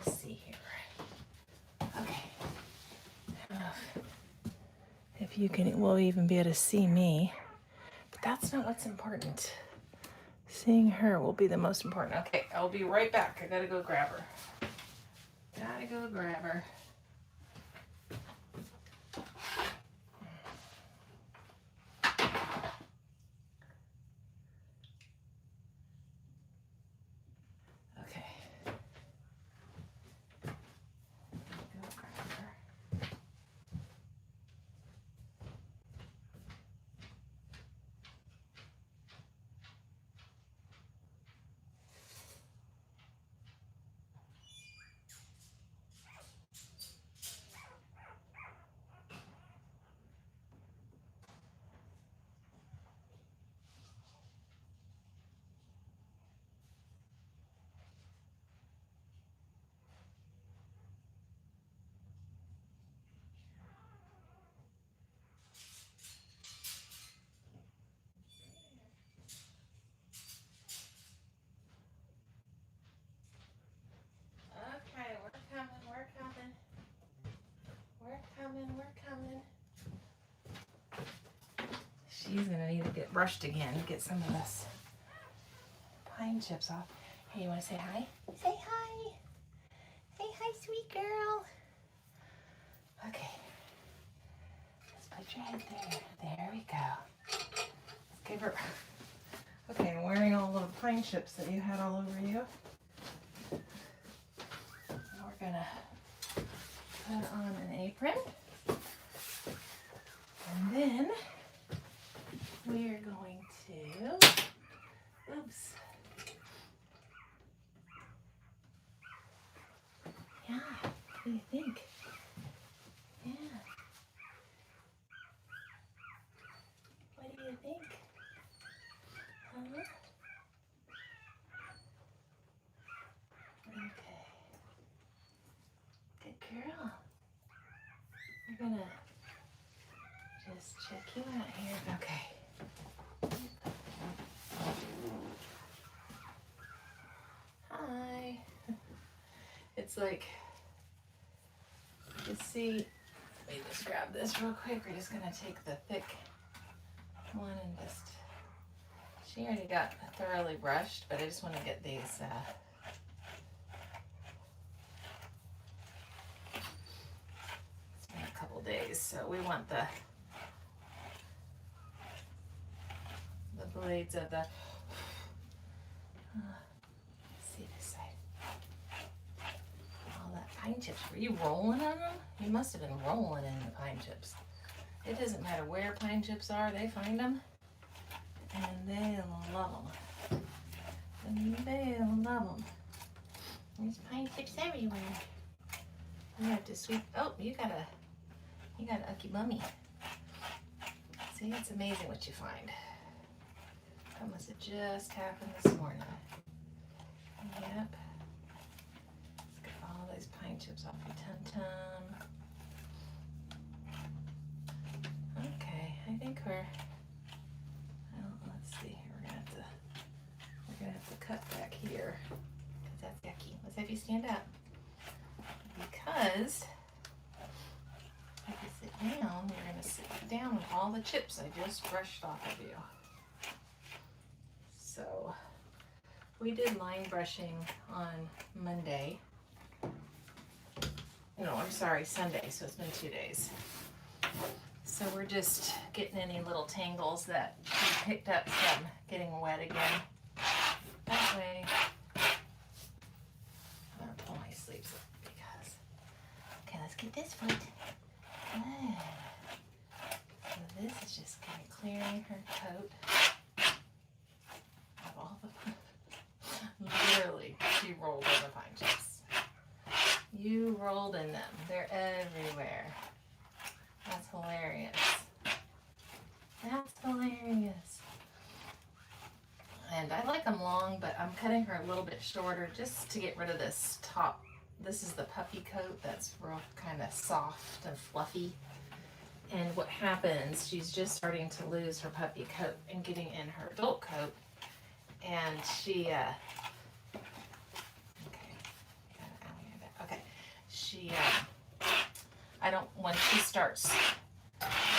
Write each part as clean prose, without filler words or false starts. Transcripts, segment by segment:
Let's see here. Okay. If you can, we'll even be able to see me. But that's not what's important. Seeing her will be the most important. Okay, I'll be right back. I gotta go grab her. Gotta go grab her. Okay. Go grab her. Okay, we're coming, we're coming. We're coming, we're coming. She's gonna need to get brushed again, get some of this pine chips off. Hey, you wanna say hi? Say hi. Say hi, sweet girl. Okay. Let's put your head there. There we go. Let's give her. Okay, I'm wearing all the pine chips that you had all over you. We're gonna put on an apron. And then we are going to, oops. Yeah, what do you think? Yeah. What do you think? Huh? Okay. Good girl. We're gonna just check you out here. Okay. Hi. It's like, you see, let me just grab this real quick. We're just gonna take the thick one and just, she already got thoroughly brushed, but I just want to get these, it's been a couple days, so we want the blades of the, see this side, all that pine chips. Were you rolling on them? You must have been rolling in the pine chips. It doesn't matter where pine chips are, they find them, and they love them. And they love them. There's pine chips everywhere. You have to sweep. Oh, you got an ucky bummy. See, it's amazing what you find. That must have just happened this morning. Yep. Let's get all these pine chips off your tum-tum. Okay, I think we're, well, let's see here. We're gonna have to cut back here because that's yucky. Let's have you stand up. Because if you sit down, you're gonna sit down with all the chips I just brushed off of you. So we did line brushing on Monday. No, I'm sorry, Sunday, so it's been 2 days. So we're just getting any little tangles that we picked up from getting wet again. That way, I'm gonna pull my sleeves up because, okay, let's get this foot. Good. So this is just kind of clearing her coat of all the, literally, she rolled in the pine chips. You rolled in them. They're everywhere. That's hilarious. That's hilarious. And I like them long, but I'm cutting her a little bit shorter just to get rid of this top. This is the puppy coat that's real kind of soft and fluffy. And what happens, she's just starting to lose her puppy coat and getting in her adult coat. And she, okay, got it out here, she, when she starts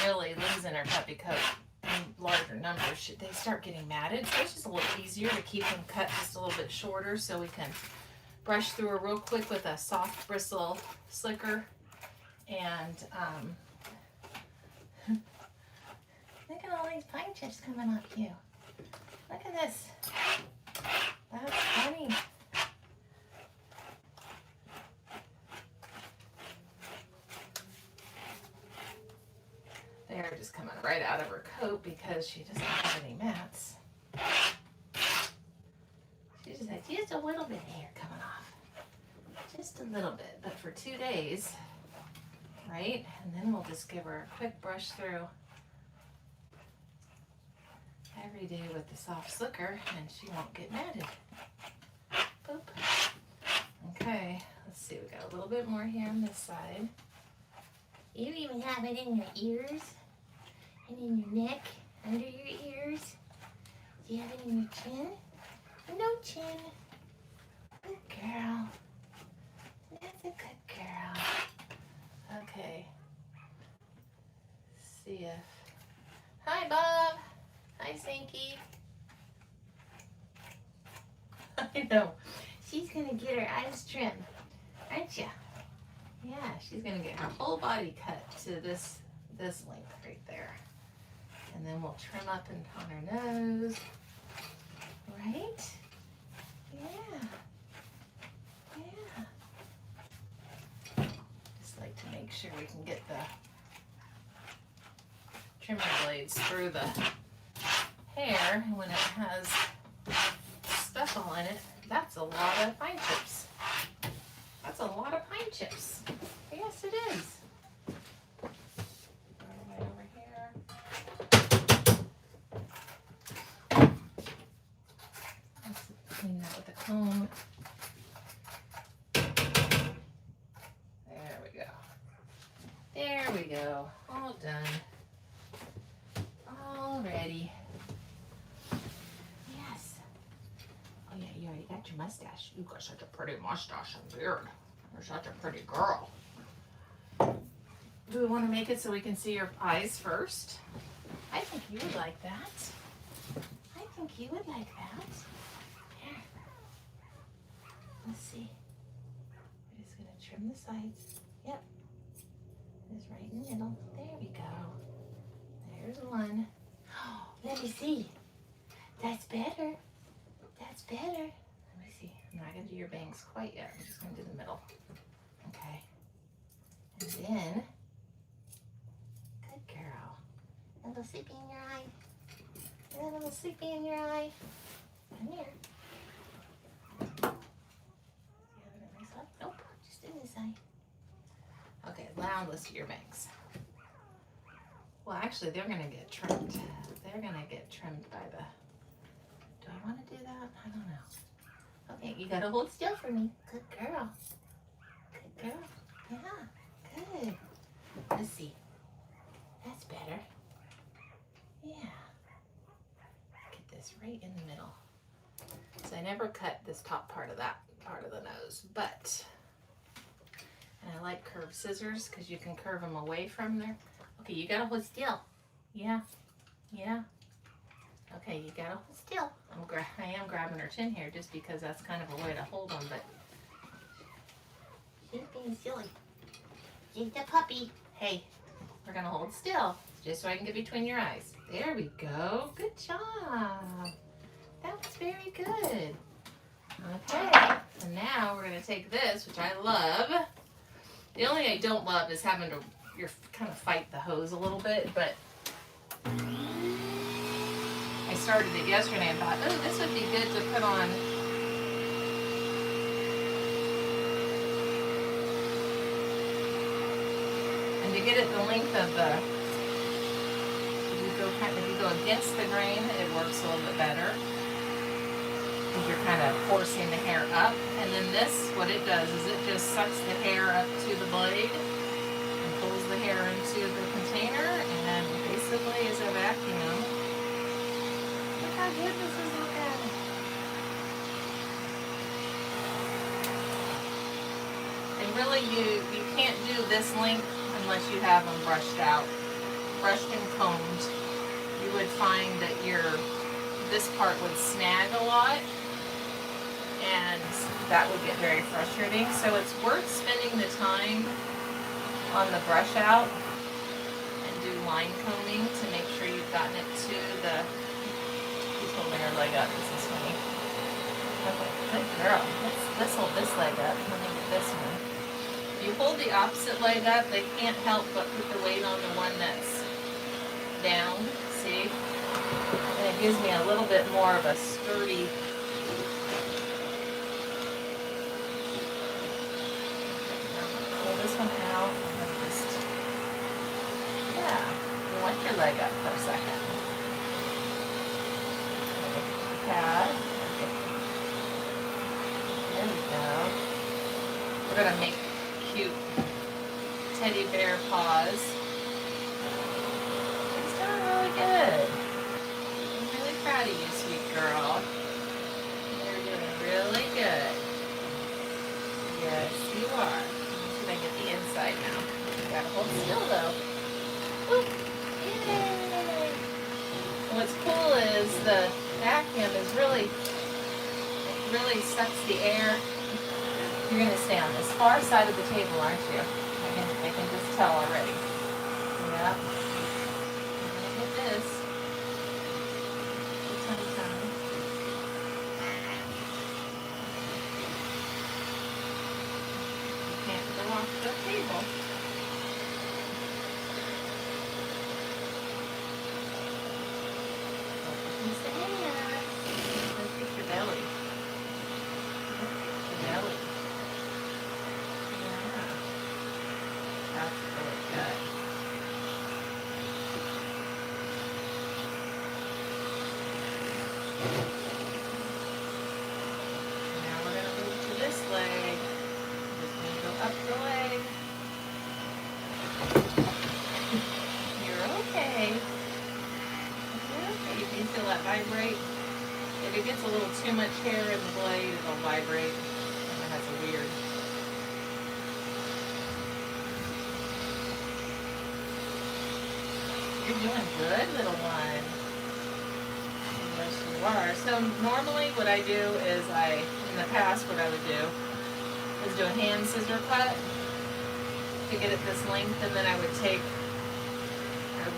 really losing her puppy coat in larger numbers, they start getting matted. So it's just a little easier to keep them cut just a little bit shorter so we can brush through her real quick with a soft bristle slicker. And look at all these pine chips coming off you. Look at this. That's funny. They're just coming right out of her coat because she doesn't have any mats. She just had just a little bit of hair coming off. Just a little bit, but for 2 days, right? And then we'll just give her a quick brush through every day with the soft slicker and she won't get matted. Boop. Okay, let's see, we got a little bit more here on this side. You even have it in your ears and in your neck, under your ears. Do you have it in your chin? No chin. Good girl. That's a good girl. Okay. See if. Hi, Bob. Hi, Sinky. I know. She's gonna get her eyes trimmed, aren't you? Yeah, she's gonna get her whole body cut to this length right there. And then we'll trim up and on her nose. Right? Yeah. Yeah. Just like to make sure we can get the trimmer blades through the hair. And when it has stuff all in it, that's a lot of pine chips. That's a lot of pine chips. Yes, it is. Right over here. Let's clean that with a comb. There we go. There we go. All done. All ready. Yes. Oh yeah, you already got your mustache. You got such a pretty mustache and beard. You're such a pretty girl. Do we want to make it so we can see your eyes first? I think you would like that. I think you would like that. Here. Let's see. We're just going to trim the sides. Yep. It's right in the middle. There we go. There's one. Oh, let me see. That's better. That's better. Let me see. I'm not going to do your bangs quite yet. I'm just going to do the middle. Okay. And then, good girl. A little sleepy in your eye. A little sleepy in your eye. Come here. You have it in this eye? Nope, just in this eye. Okay, now let's do your bangs. Well, actually, they're going to get trimmed. They're going to get trimmed by the... Do I want to do that? I don't know. Okay, you got to hold still for me. Good girl. Good girl. Yeah, good. Let's see. That's better. Yeah. Get this right in the middle. So I never cut this top part of that part of the nose, but, and I like curved scissors because you can curve them away from there. Okay, you gotta hold still. Yeah, yeah. Okay, you gotta hold still. I am grabbing her chin here just because that's kind of a way to hold them, but she's being silly. She's the puppy. Hey, we're gonna hold still just so I can get between your eyes. There we go. Good job. That was very good. Okay, and now we're gonna take this, which I love. The only thing I don't love is having to kind of fight the hose a little bit, but I started it yesterday and thought, oh, this would be good to put on. And to get it the length of the, if you go against the grain, it works a little bit better. Because you're kind of forcing the hair up. And then this, what it does is it just sucks the hair up to the blade and pulls the hair into the container and basically is a vacuum. Look how good this is looking. And really you can't do this length unless you have them brushed out, brushed and combed. You would find that this part would snag a lot, and that would get very frustrating. So it's worth spending the time on the brush out and do line combing to make sure you've gotten it to the. He's holding her leg up. This is funny. Okay, good girl. Let's hold this leg up. Let me get this one. If you hold the opposite leg up, they can't help but put the weight on the one that's down. See? And it gives me a little bit more of a sturdy. Pull this one out. And just, yeah. You want your leg up for a second. Pad. There we go. We're going to make cute teddy bear paws. He's doing really good. I'm really proud of you, sweet girl. You're doing really good. Yes, you are. I'm going to get the inside now. You got to hold still though. Woo. Yay! And what's cool is the vacuum is really sucks the air. You're going to stay on this far side of the table, aren't you? I can just tell already. Yeah. I'm going to get this. Tummy. You can't go off the table. Look at your belly. Belly. Yeah. That's really good. Now we're going to move to this leg. Just going to go up the leg. You're okay. You're okay. You feel that vibrate? If it gets a little too much hair in the blade, it'll vibrate. And that's weird. You're doing good, little one. Yes, you are. So normally what I do is in the past what I would do is do a hand scissor cut to get it this length, and then I would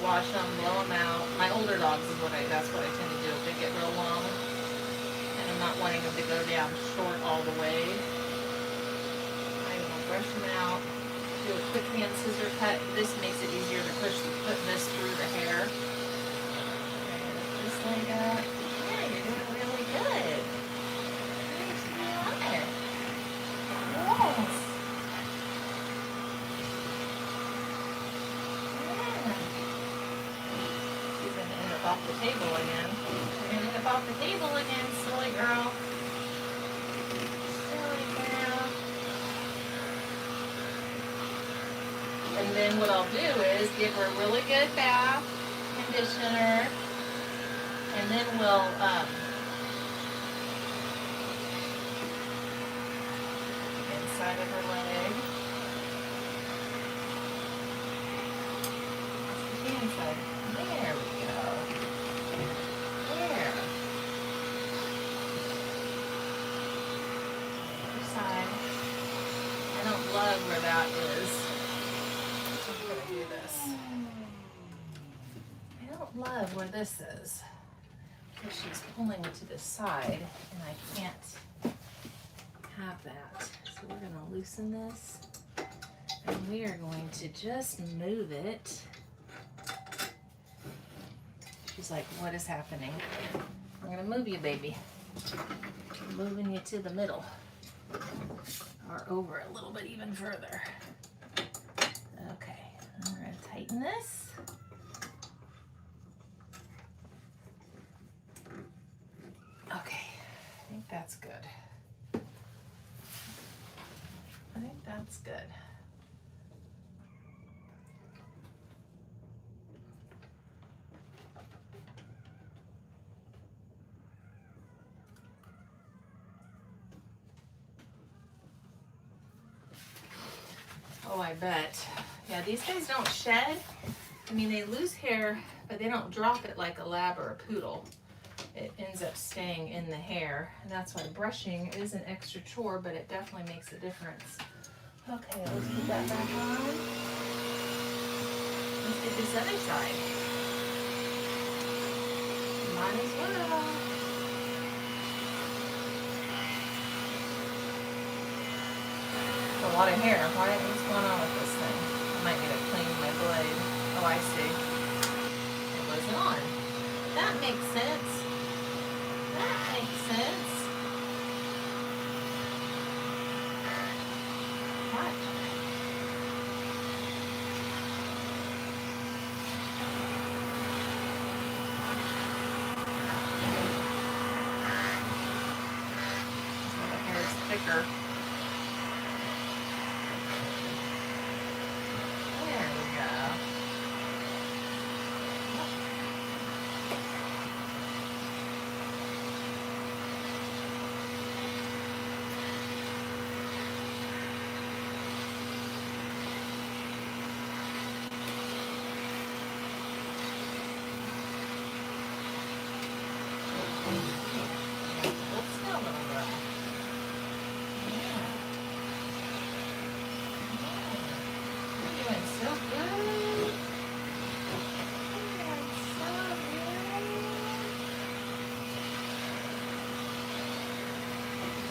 wash them, blow them out. My older dogs is that's what I tend to do. If they get real long, and I'm not wanting them to go down short all the way, I will brush them out, do a quick hand scissor cut. This makes it easier to put this through the hair. This leg up. Yeah, you're doing really good. Nice, you are. Yes. She's going to end up off the table again. You're going to end up off the table again, silly girl. Silly girl. And then what I'll do is give her a really good bath, conditioner, and then we'll inside of her leg. The inside. There we go. There. Other side. I don't love where that is. I'm gonna do this. I don't love where this is. Because she's pulling to the side and I can't have that. So we're going to loosen this and we are going to just move it. She's like, what is happening? I'm going to move you, baby. I'm moving you to the middle or over a little bit even further. Okay, I'm going to tighten this. Okay, I think that's good. I think that's good. I bet. Yeah, these guys don't shed. I mean, they lose hair, but they don't drop it like a lab or a poodle. It ends up staying in the hair. And that's why brushing is an extra chore, but it definitely makes a difference. Okay, let's put that back on. Let's get this other side. Might as well. A lot of hair. What's going on with this thing? I might need to clean my blade. Oh, I see. It wasn't on. That makes sense. That makes sense. What? So the hair is thicker.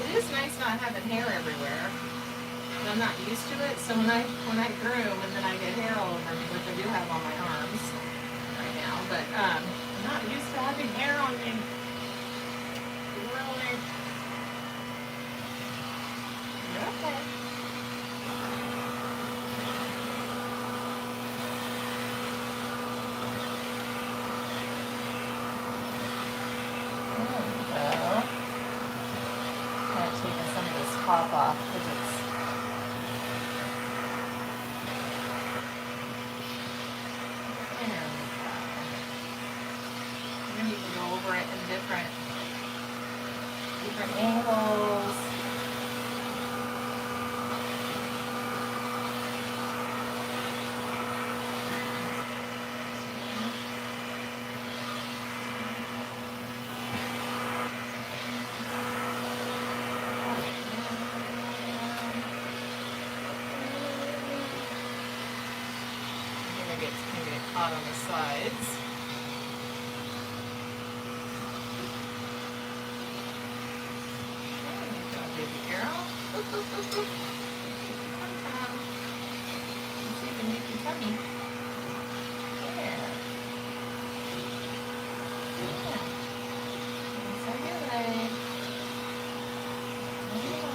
It is nice not having hair everywhere. I'm not used to it, so when I groom and then I get hair all over me, which I do have on my arms right now, but I'm not used to having hair on me. Really? You're okay. There we go. Kind of taking some of this top off because it's over it in different angles. Maybe it's going to get caught on the sides. Come on. Let's see if I can make your tummy. Yeah. Yeah. Inside your leg. There we go.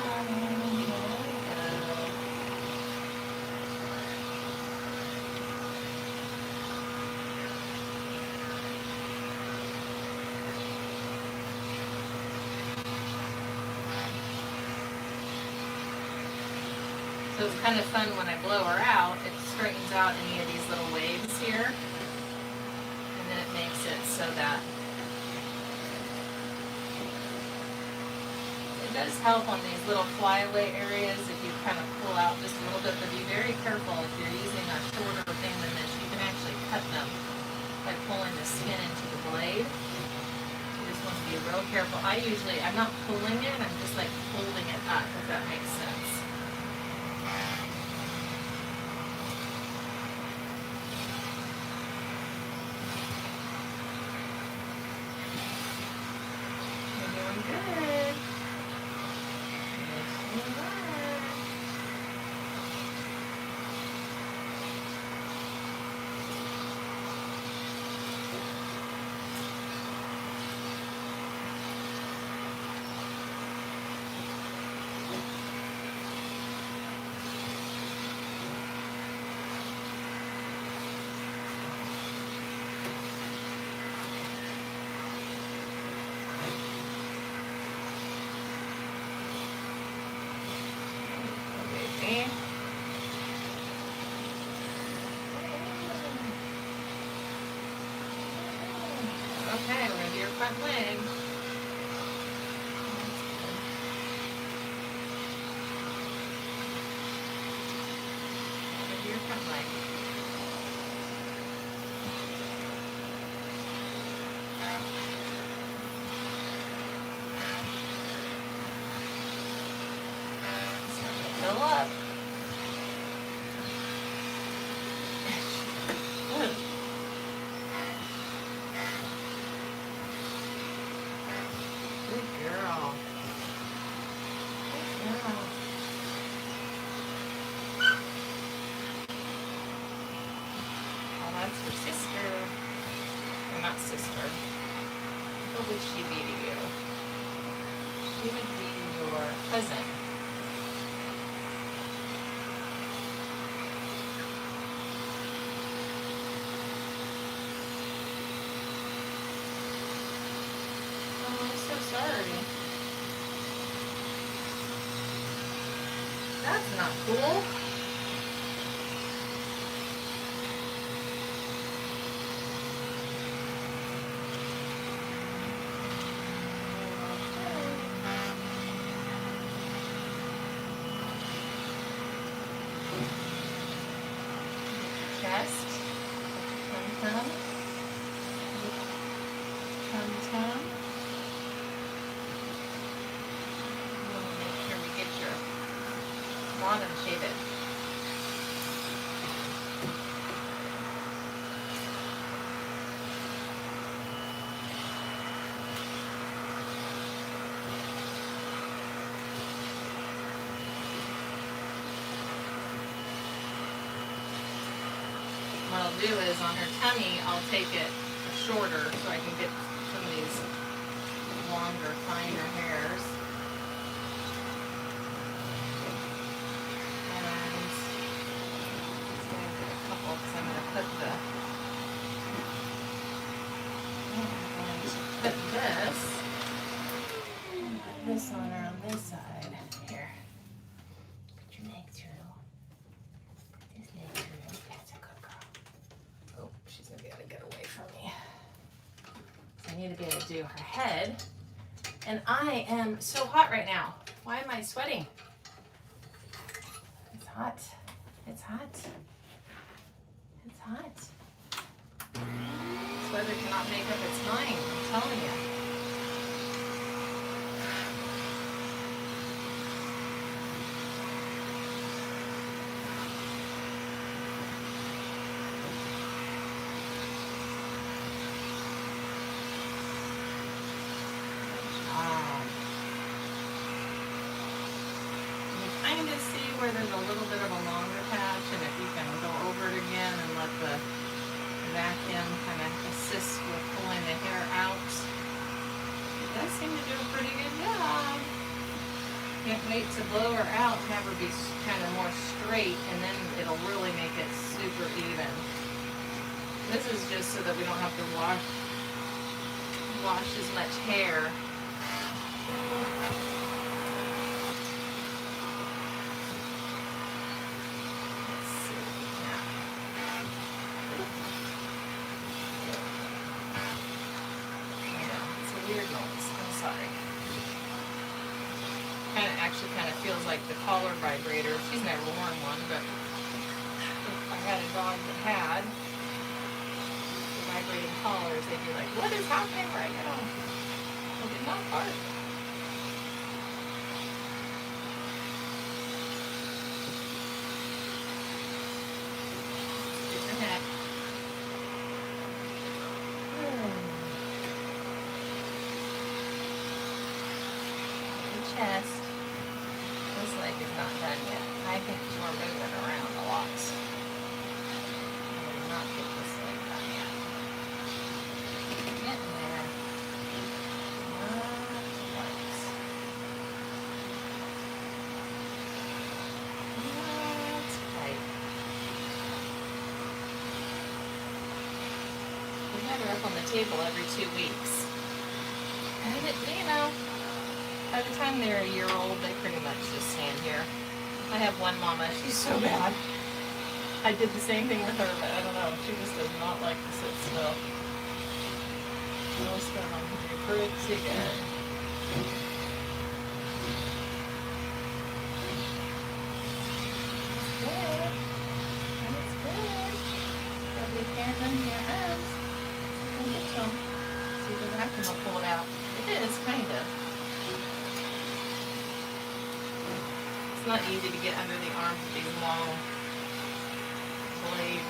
So it's kind of fun when I blow her out, it straightens out any of these little waves here. And then it makes it so that it does help on these little flyaway areas if you kind of pull out just a little bit, but be very careful if you're using a shorter thing than this. You can actually cut them by pulling the skin into the blade. You just want to be real careful. I'm not pulling it, I'm just like holding it up, if that makes sense. Good. Yes, you are. Okay, we're going to do your front leg. Fill up. Good girl. Good girl. Oh, that's your sister. Or not sister. What would she be to you? She would be your cousin. Sorry. That's not cool. Chest. Tum-tum. Tum-tum. Bottom shaded. What I'll do is on her tummy, I'll take it shorter so I can get some of these longer, finer hairs. Put this on her on this side. Here. Put your leg through. Put this leg through. That's a good girl. Oh, she's gonna be able to get away from me. So I need to be able to do her head. And I am so hot right now. Why am I sweating? It's hot. It's hot. It's hot. This weather cannot make up its mind, I'm telling you. Kind of see where there's a little bit of a longer patch, and if you can go over it again and let the vacuum kind of assist with pulling the hair out. It does seem to do a pretty good job. Can't wait to blow her out and have her be kind of more straight, and then it'll really make it super even. This is just so that we don't have to wash as much hair. Weird noise. I'm sorry. Kind of feels like the collar vibrator. She's never worn one, but if I had a dog that had the vibrating collars, they'd be like, "What is happening right now?" Well, did not bark. Do her neck. Chest. This leg is not done yet. I think we're moving around a lot. I did not get this leg done yet. Getting there. Not quite. Not quite. We have her up on the table every 2 weeks. And it, you know, by the time they're a year old, they pretty much just stand here. I have one mama, she's so bad. I did the same thing with her, but I don't know, she just does not like to sit still. Most of them do pretty good. Good. That's good. in your arms. You can get to them. See if the vacuum will pull it out. It is, kind of. It's not easy to get under the arms with these long blades.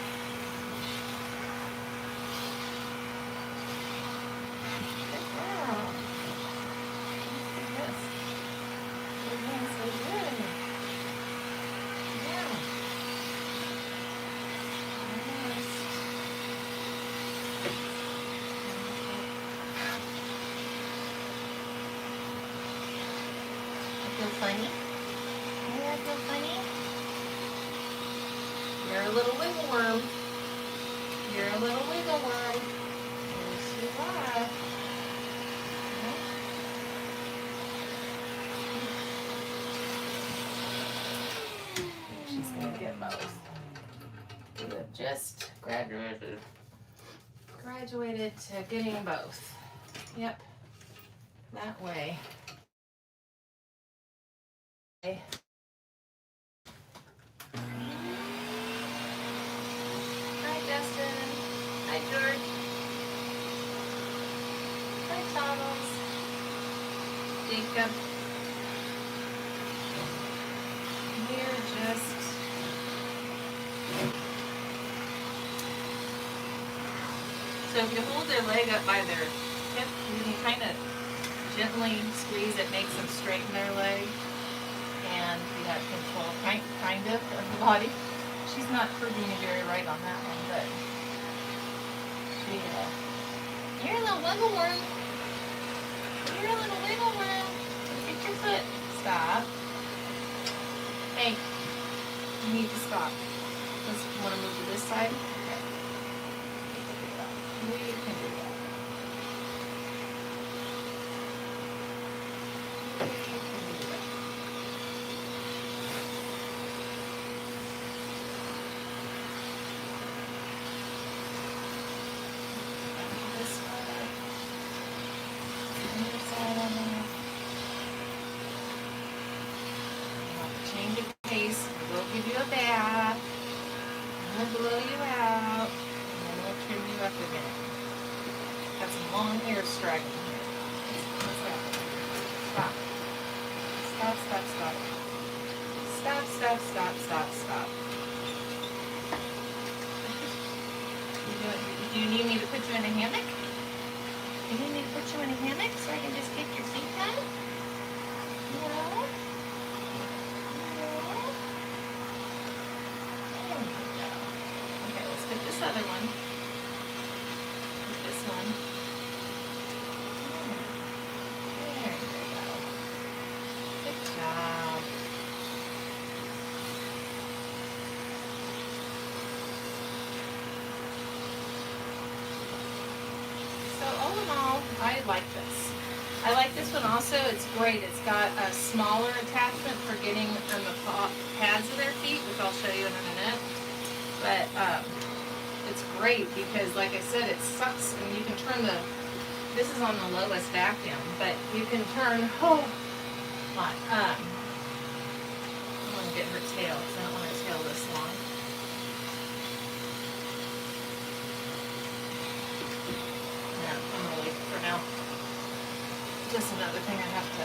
Good girl. Look at this. You're doing so good. Yeah. I feel funny. I feel funny. You're a little wiggle worm. You're a little wiggle worm. Yes, you are. She's gonna get both. You have just graduated to getting both. Yep. That way. Okay. Hi, Justin. Hi, George. Hi, Thomas. Jacob. We're just... So if you hold their leg up by their hip, you can kind of gently squeeze it, makes them straighten their leg. And you have control, kind of the body. She's not proving me very right on that one, but you're a little wiggle worm. You're a little wiggle worm. Get your foot. Stop. Hey, you need to stop. Let's want to move to this side. Okay. We can do that. Change of pace. We'll give you a bath. We'll blow you out. And then we'll trim you up again. Got some long hair straggling here. What's that? Stop. Stop, stop, stop. Stop, stop, stop, stop, stop. Do you need me to put you in a hammock? Do you need me to put you in a hammock so I can just get your feet done? No? Okay, let's put this other one. Put this one. There you go. Good job. So all in all, I like this. I like this one also. It's great. It's got a smaller attachment for getting on the pads of their feet, which I'll show you in a minute. But it's great because, like I said, it sucks, and you can turn the, this is on the lowest vacuum, but you can turn, oh, I want to get her tail because I don't want her tail this long. No, I'm going to leave it for now. Just another thing I have to.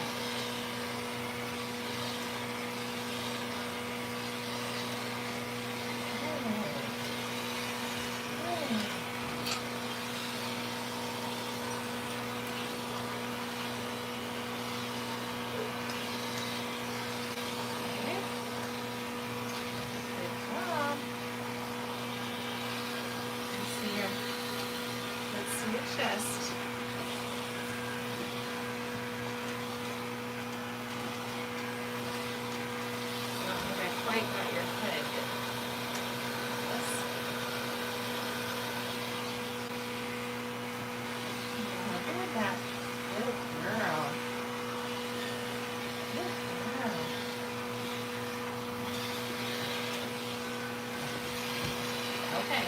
Let's see your chest. Quite not your head. This. Look at that. Good girl. Good girl. Okay.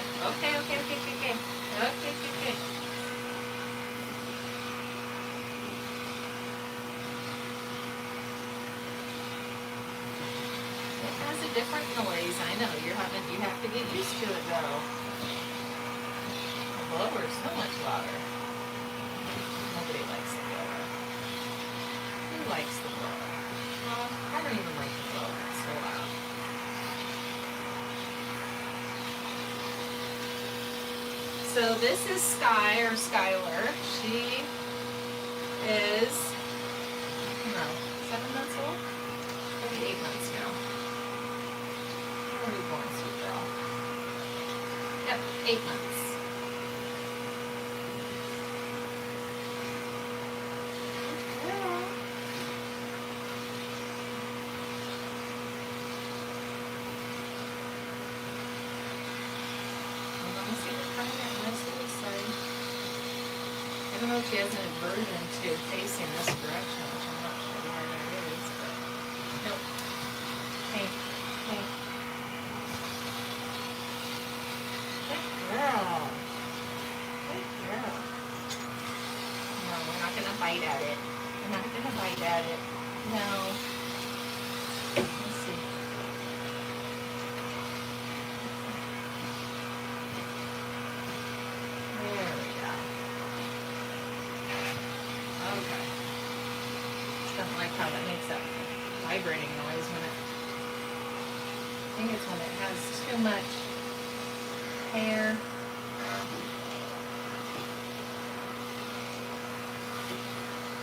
It has a different noise. I know you have to get used to it though. blower so much louder. Nobody likes the blower. Who likes the blower? Well, I don't even like the blower. It's so loud. So this is Sky or Skylar. She is, I don't know, 7 months old? Maybe 8 months now. When were you born, sweet girl? Yep, 8 months. Yeah. Well, let me see the front end. Let me see this side. I don't know if she has an aversion to facing this direction, which I'm not sure where that is, but nope. Hey, hey. Good girl. Good girl. No, we're not gonna bite at it. We're not gonna bite at it. No. Let's see. There we go. Okay. Just don't like how that makes that vibrating noise when it, I think it's when it has too much hair.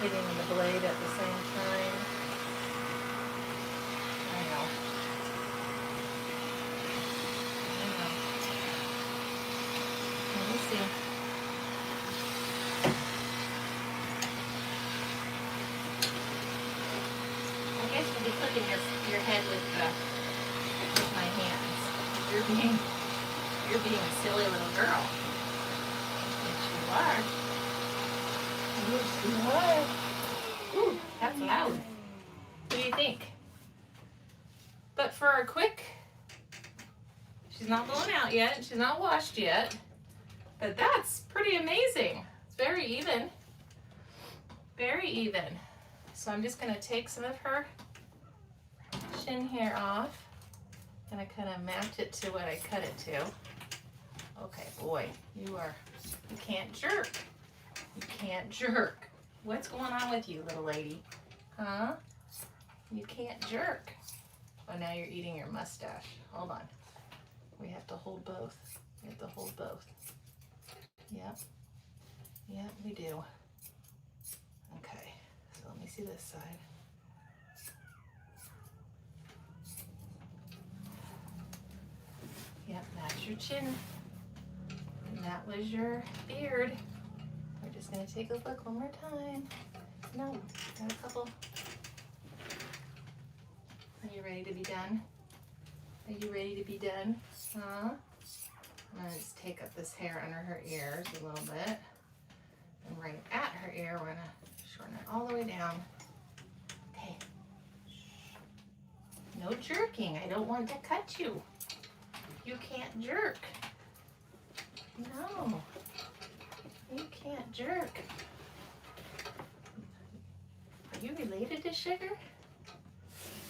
Hitting the blade at the same time. I know. Let me see. I guess you'll be clicking your head with my hands. You're being a silly little girl. Yes, you are. Yes, you are. Ooh, that's loud. What do you think? But for a quick, she's not blown out yet. She's not washed yet. But that's pretty amazing. It's very even. Very even. So I'm just going to take some of her chin hair off. And I kind of mapped it to what I cut it to. Okay, boy, you can't jerk. You can't jerk. What's going on with you, little lady? Huh? You can't jerk. Oh, now you're eating your mustache. Hold on. We have to hold both. We have to hold both. Yep. Yep, we do. Okay, so let me see this side. Yep, that's your chin. And that was your beard. We're just gonna take a look one more time. No, got a couple. Are you ready to be done? Are you ready to be done? Huh? I'm gonna just take up this hair under her ears a little bit. And right at her ear, we're gonna shorten it all the way down. Okay. No jerking. I don't want to cut you. You can't jerk. No. You can't jerk. Are you related to Sugar?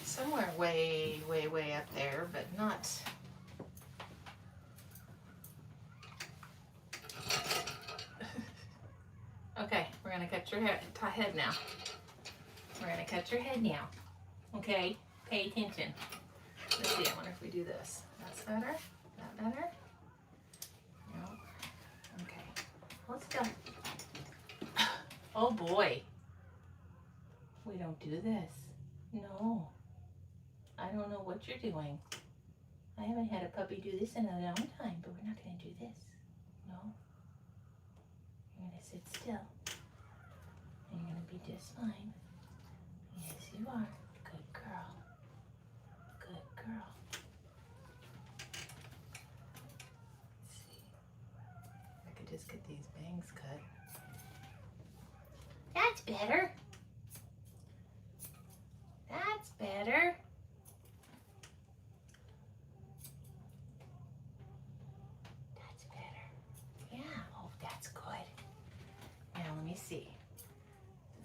Somewhere way, way, way up there, but not. Okay, we're gonna cut your head now. We're gonna cut your head now. Okay, pay attention. Let's see, I wonder if we do this. That's better? That better? No. Okay, let's go. Oh boy. We don't do this. No. I don't know what you're doing. I haven't had a puppy do this in a long time, but we're not gonna do this. No. You're gonna sit still. And you're gonna be just fine. Yes, you are. Good girl. Good girl. Let's see. I could just get these bangs cut. That's better. That's better. That's better. Yeah. Oh, that's good. Now let me see.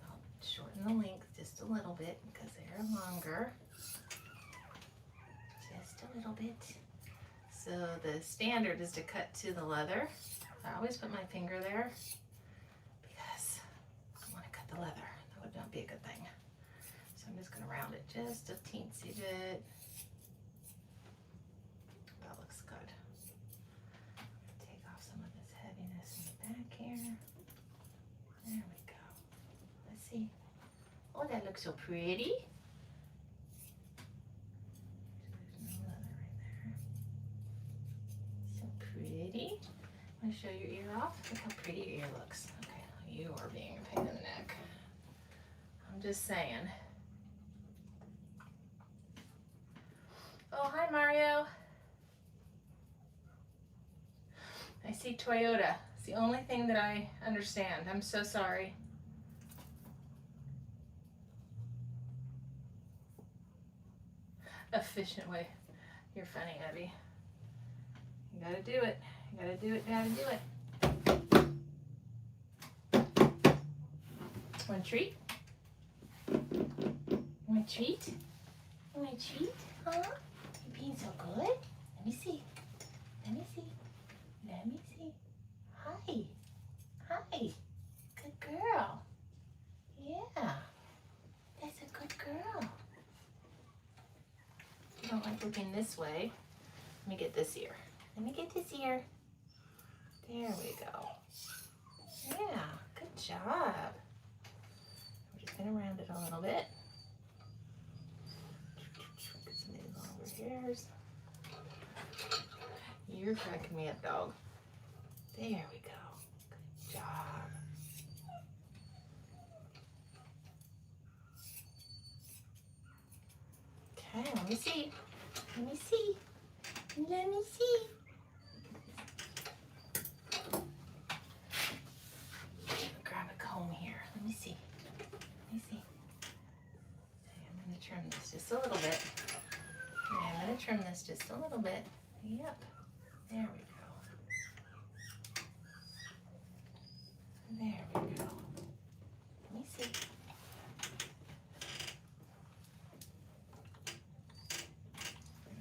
I'll shorten the length just a little bit because they're longer. Just a little bit. So the standard is to cut to the leather. I always put my finger there because I want to cut the leather. That would not be a good thing. So I'm just going to round it just a teensy bit. That looks good. Take off some of this heaviness in the back here. There we go. Let's see. Oh, that looks so pretty. There's no leather right there. So pretty. I'm going to show your ear off. Look how pretty your ear looks. Okay, you are being a pain in the neck. I'm just saying. Oh, hi, Mario. I see Toyota. It's the only thing that I understand. I'm so sorry. Efficient way. You're funny, Abby. You gotta do it. You gotta do it, gotta do it. Want a treat? Want a treat? Want a treat? Huh? You're being so good? Let me see. Let me see. Let me see. Hi. Hi. Good girl. Yeah. That's a good girl. You don't like looking this way. Let me get this ear. Let me get this ear. There we go. Yeah, good job. We're just gonna round it a little bit. Get some of these longer hairs. You're cracking me up, dog. There we go. Good job. Okay, let me see. Let me see. Let me see. Grab a comb here. Let me see. Let me see. Okay, I'm going to trim this just a little bit. Okay, I'm going to trim this just a little bit. Yep. There we go. There we go. Let me see.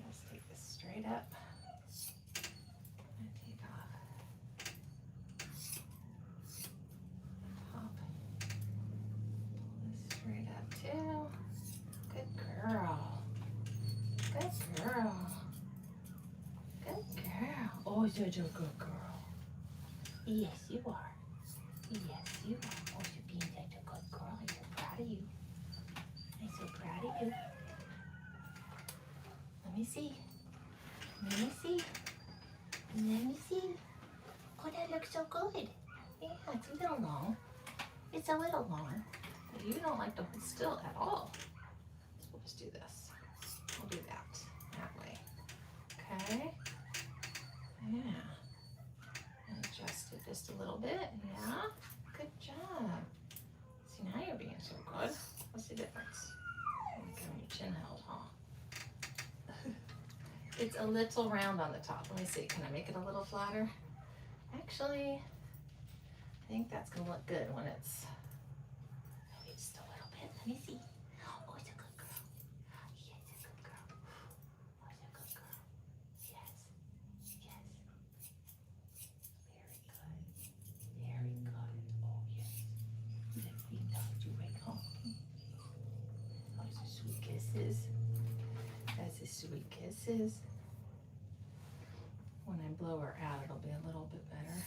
Let's take this straight up. And take off top. Pull this straight up too. Good girl. Good girl. Good girl. Oh, you're a good girl. Yes, you are. Yes, you are. Oh, you're being such a good girl. I'm so proud of you. I'm so proud of you. Let me see. Let me see. Let me see. Oh, that looks so good. Yeah, it's a little long. It's a little long. But you don't like to hold still at all. So we'll just do this. We'll do that way. Okay. Yeah. And adjust it just a little bit. Yeah. Good job. See, now you're being so good. What's the difference? Getting your chin held, huh? It's a little round on the top. Let me see. Can I make it a little flatter? Actually, I think that's going to look good when it's maybe just a little bit. Let me see. Oh, it's a good girl. Yes, it's a good girl. Oh, it's a good girl. Yes. Yes. Very good. Very good. Oh, yes. Let me touch you right home. Oh, it's a sweet kisses. That's a sweet kisses. When I blow her out, it'll be a little bit better.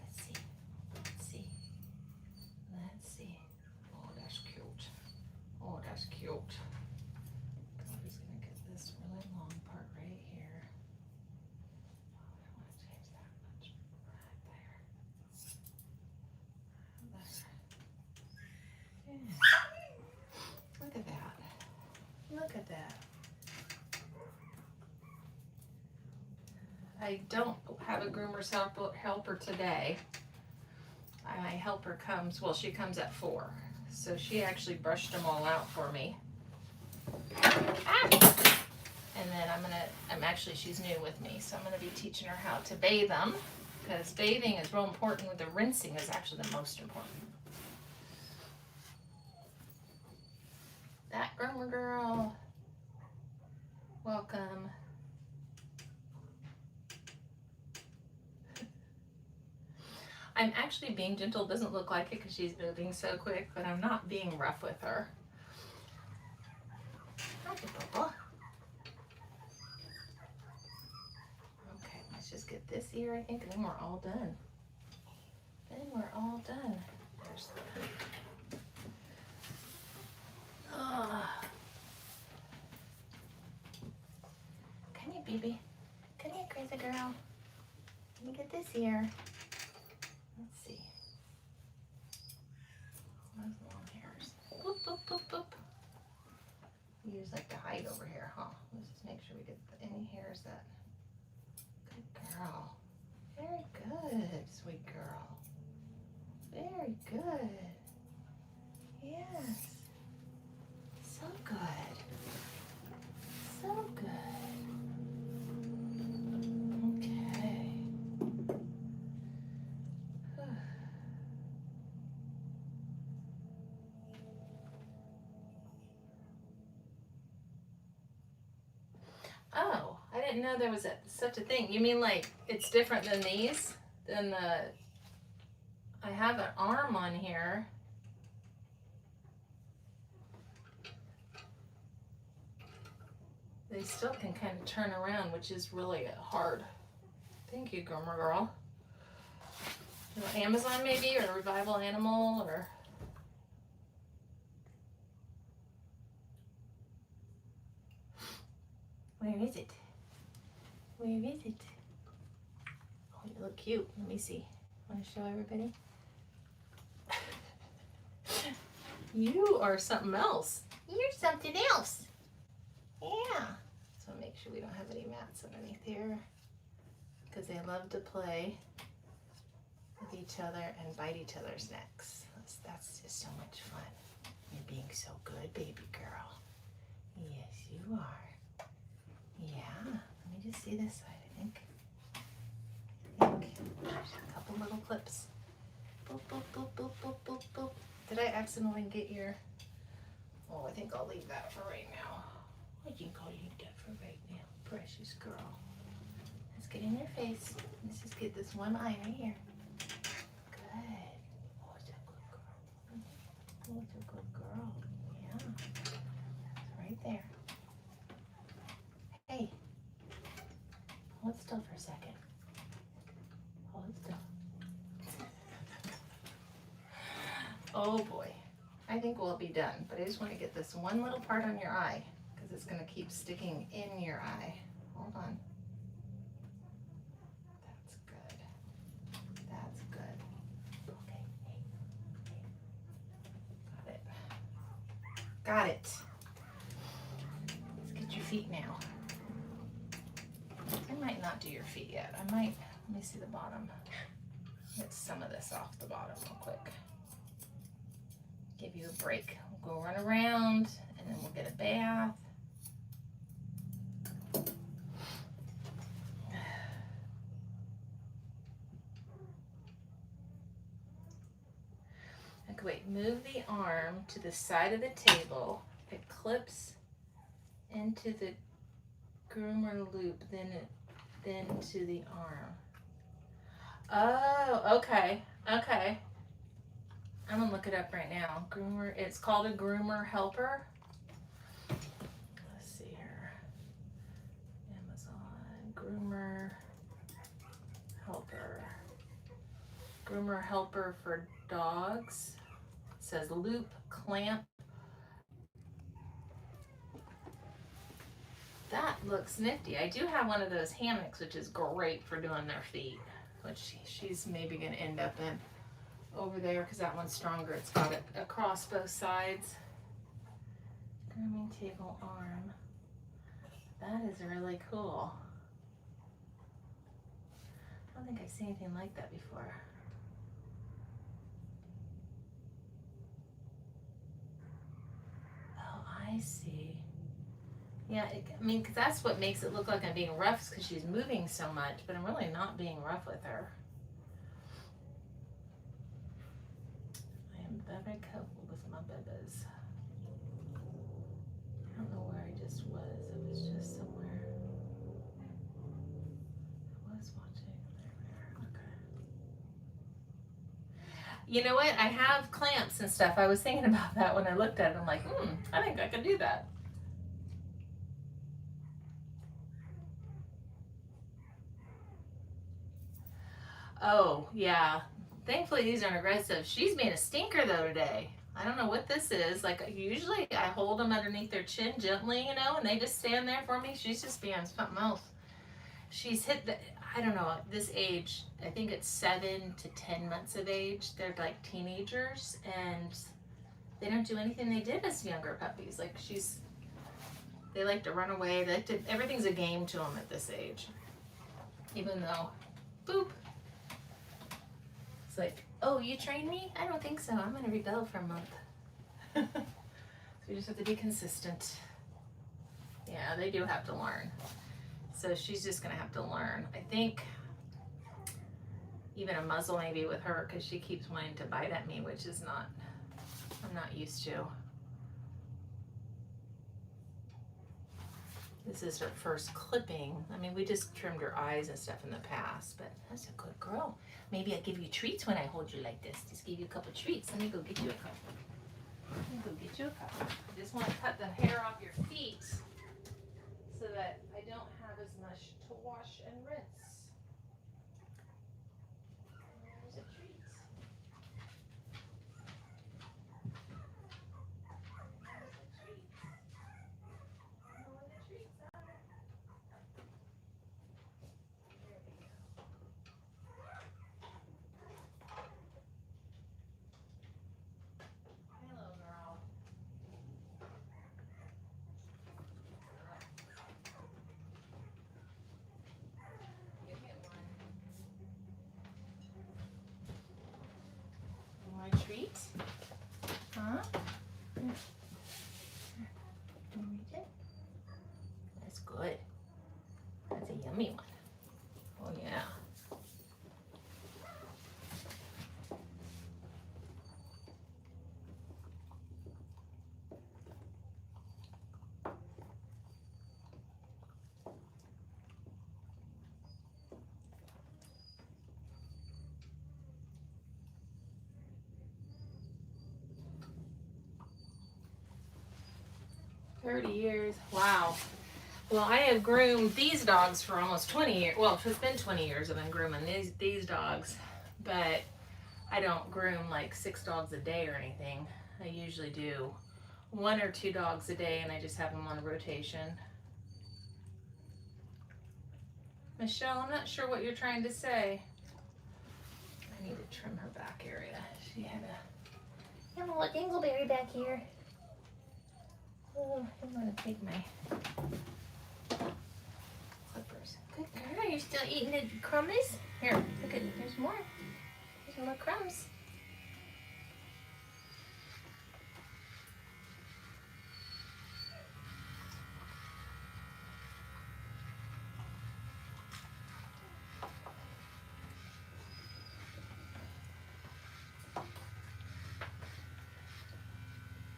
Let's see. Let's see. Let's see. Oh, that's cute. Oh, that's cute. I'm just going to get this really long part right here. Oh, I don't want to change that much. Right there. There. Yeah. Look at that. Look at that. I don't have a groomer's helper today. My helper comes, well, she comes at 4. So she actually brushed them all out for me. Ah! And then she's new with me, so I'm gonna be teaching her how to bathe them, because bathing is real important. The rinsing is actually the most important. That groomer girl, welcome. I'm actually being gentle. Doesn't look like it because she's moving so quick, but I'm not being rough with her. Hi, Bubba. Okay, let's just get this ear, I think, and then we're all done. Then we're all done. There's the... Come here, baby. Come here, crazy girl. Let me get this ear. Let's see. Those long hairs. Boop, boop, boop, boop. You just like to hide over here, huh? Let's just make sure we get any hairs that... Good girl. Very good, sweet girl. Very good. Yes. So good. So good. Okay. Oh, I didn't know there was such a thing. You mean like it's different than these? Than the... I have an arm on here. They still can kind of turn around, which is really hard. Thank you, Groomer Girl. You know, Amazon maybe, or Revival Animal, or... Where is it? Where is it? Oh, you look cute. Let me see. Want to show everybody? You are something else. You're something else. Yeah. So make sure we don't have any mats underneath here, because they love to play with each other and bite each other's necks. That's just so much fun. You're being so good, baby girl. Yes, you are. Yeah. Let me just see this side, I think. There's a couple little clips. Boop, boop, boop, boop, boop, boop, boop. Did I accidentally get your... Oh, I think I'll leave that for right now. I think I'll leave that for right now. Precious girl. Let's get in your face. Let's just get this one eye right here. Good. Oh, it's a good girl. Oh, it's a good girl. Yeah. Right there. Hey. Hold still for a second. Hold still. Oh boy. I think we'll be done, but I just want to get this one little part on your eye because it's going to keep sticking in your eye. Hold on. That's good. That's good. Okay. Got it. Got it. Let's get your feet now. I might not do your feet yet. I might, let me see the bottom. Get some of this off the bottom real quick. Give you a break. We'll go run around and then we'll get a bath. Okay, wait, move the arm to the side of the table. It clips into the groomer loop, then to the arm. Oh, okay, okay. I'm gonna look it up right now. Groomer, it's called a groomer helper. Let's see here. Amazon, groomer helper. Groomer helper for dogs. It says loop, clamp. That looks nifty. I do have one of those hammocks, which is great for doing their feet, which she's maybe gonna end up in over there because that one's stronger. It's got it across both sides. Grooming table arm. That is really cool. I don't think I've seen anything like that before. Oh, I see. Yeah, I mean, because that's what makes it look like I'm being rough, because she's moving so much, but I'm really not being rough with her. I am very careful with my babies. I don't know where I just was. It was just somewhere. I was watching. There. Okay. You know what? I have clamps and stuff. I was thinking about that when I looked at it. I'm like, I think I could do that. Oh, yeah. Thankfully, these aren't aggressive. She's being a stinker, though, today. I don't know what this is. Like, usually I hold them underneath their chin gently, you know, and they just stand there for me. She's just being something else. She's hit the, I don't know, this age, I think it's 7 to 10 months of age. They're like teenagers, and they don't do anything they did as younger puppies. Like, they like to run away. They like to, everything's a game to them at this age. Even though, boop. It's like, oh, you trained me? I don't think so. I'm going to rebel for a month. So you just have to be consistent. Yeah, they do have to learn. So she's just going to have to learn. I think even a muzzle maybe with her, because she keeps wanting to bite at me, which is not, I'm not used to. This is her first clipping. I mean, we just trimmed her eyes and stuff in the past, but that's a good girl. Maybe I give you treats when I hold you like this. Just give you a couple treats. Let me go get you a couple. Let me go get you a couple. I just want to cut the hair off your feet so that I don't have as much to wash and rinse. There's a treat. Treat? Huh? That's good. That's a yummy one. Oh yeah. $30 years. Wow. Well, I have groomed these dogs for almost 20 years. Well, it's been 20 years I've been grooming these dogs, but I don't groom like 6 dogs a day or anything. I usually do 1 or 2 dogs a day, and I just have them on rotation. Michelle, I'm not sure what you're trying to say. I need to trim her back area. She had a little dingleberry back here. Oh, I'm gonna take my clippers. Good girl, you're still eating the crumbs? Here, look at, there's more. There's more crumbs.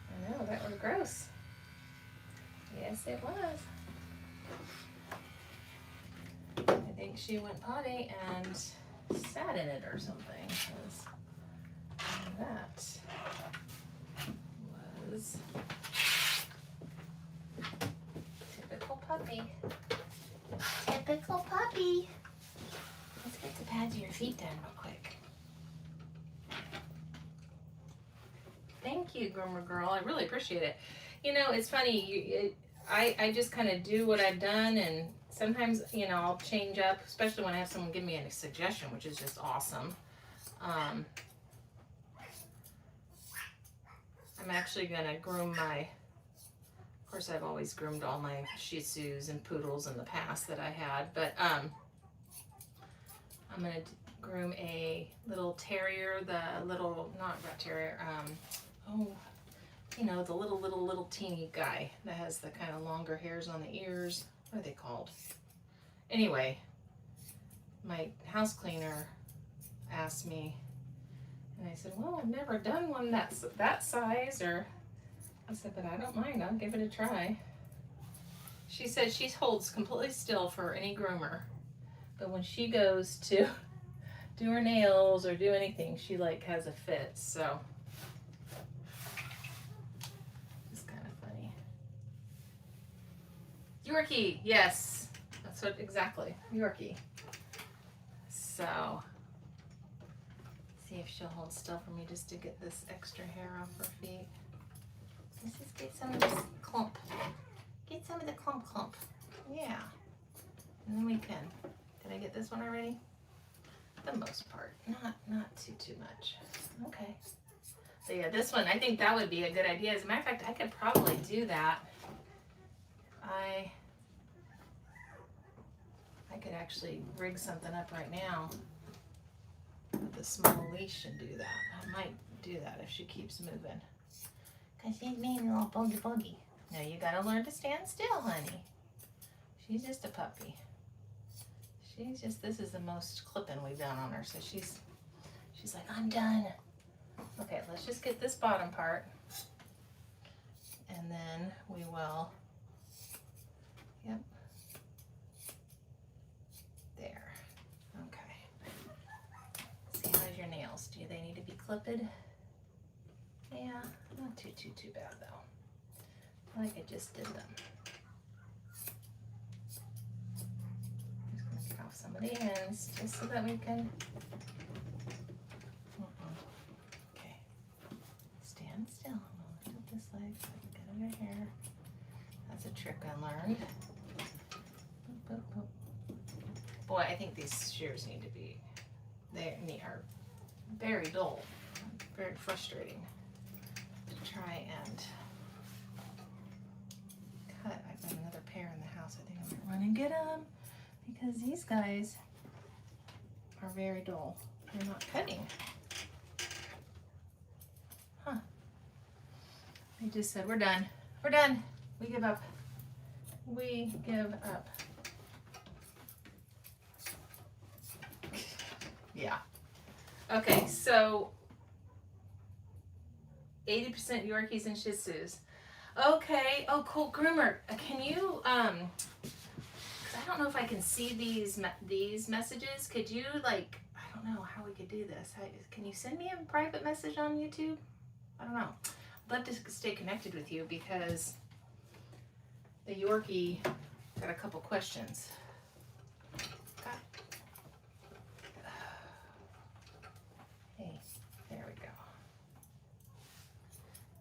I know, that was gross. Yes, it was. I think she went potty and sat in it or something, because that was typical puppy. Typical puppy. Let's get the pads of your feet done real quick. Thank you, groomer girl. I really appreciate it. You know, it's funny. I just kind of do what I've done, and sometimes, you know, I'll change up, especially when I have someone give me a suggestion, which is just awesome. I'm actually going to groom of course, I've always groomed all my Shih Tzus and Poodles in the past that I had, but I'm going to groom a little terrier, not rat terrier, you know, the little teeny guy that has the kind of longer hairs on the ears. What are they called? Anyway, my house cleaner asked me, and I said, well, I've never done one that's that size, or I said, but I don't mind, I'll give it a try. She said she holds completely still for any groomer, but when she goes to do her nails or do anything, she like has a fit, so. It's kind of funny. Yorkie, yes. That's what, exactly, Yorkie. So, see if she'll hold still for me just to get this extra hair off her feet. Let's just get some of this clump. Get some of the clump. Yeah. And then we can. Did I get this one already? The most part. Not too much. Okay. So yeah, this one, I think that would be a good idea. As a matter of fact, I could probably do that. I could actually rig something up right now with a small leash and do that. I might do that if she keeps moving. Because she's being a little boogie. Now you gotta learn to stand still, honey. She's just a puppy. This is the most clipping we've done on her. So she's like, I'm done. Okay, let's just get this bottom part. And then we will, yep. There, okay. See, how's your nails? Do they need to be clipped? Yeah, not too bad though. Like I just did them. Just gonna get off some of the ends just so that we can. Okay. Stand still. I'm gonna lift up this leg so I can get under hair. That's a trick I learned. Boop, boop, boop. Boy, I think these shears need to be. They are very dull, very frustrating to try and cut. I've got another pair in the house. I think I'm gonna run and get them because these guys are very dull. They're not cutting. Huh. They just said, we're done. We're done. We give up. We give up. Yeah. Okay, so 80% Yorkies and Shih Tzus. Okay. Oh, cool. Groomer, can you, 'cause I don't know if I can see these messages. Could you, like, I don't know how we could do this. Can you send me a private message on YouTube? I don't know. I'd love to stay connected with you because the Yorkie got a couple questions. Hey, there we go.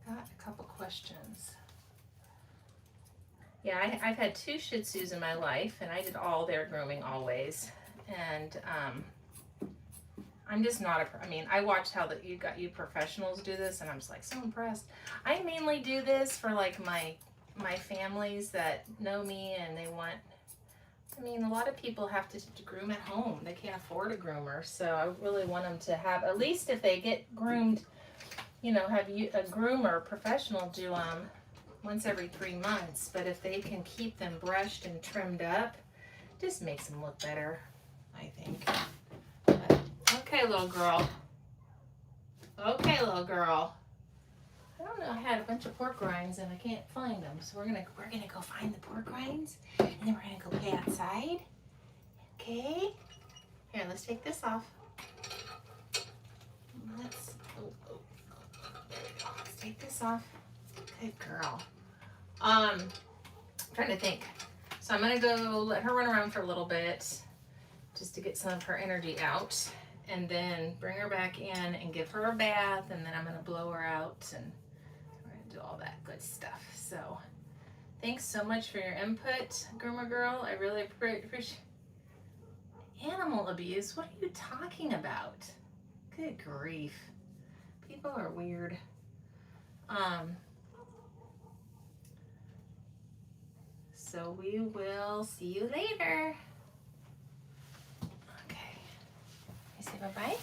Got a couple questions. Yeah, I've had 2 Shih Tzus in my life, and I did all their grooming always. And I'm just not I mean, I watched how you professionals do this, and I'm just like so impressed. I mainly do this for like my families that know me and they want. I mean, a lot of people have to groom at home. They can't afford a groomer, so I really want them to have, at least if they get groomed, you know, have a groomer professional do them once every 3 months. But if they can keep them brushed and trimmed up, it just makes them look better, I think. But, okay, little girl. Okay, little girl. I don't know. I had a bunch of pork rinds and I can't find them, so we're gonna go find the pork rinds, and then we're gonna go play outside. Okay. Here, let's take this off. There we go. Let's take this off. Good girl. Trying to think. So I'm gonna go let her run around for a little bit, just to get some of her energy out, and then bring her back in and give her a bath, and then I'm gonna blow her out and do all that good stuff. So thanks so much for your input, Groomer Girl. I really appreciate. Animal abuse? What are you talking about? Good grief. People are weird. So we will see you later. Okay. You say bye-bye?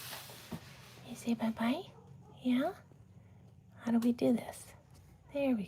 You say bye-bye? Yeah? How do we do this? There we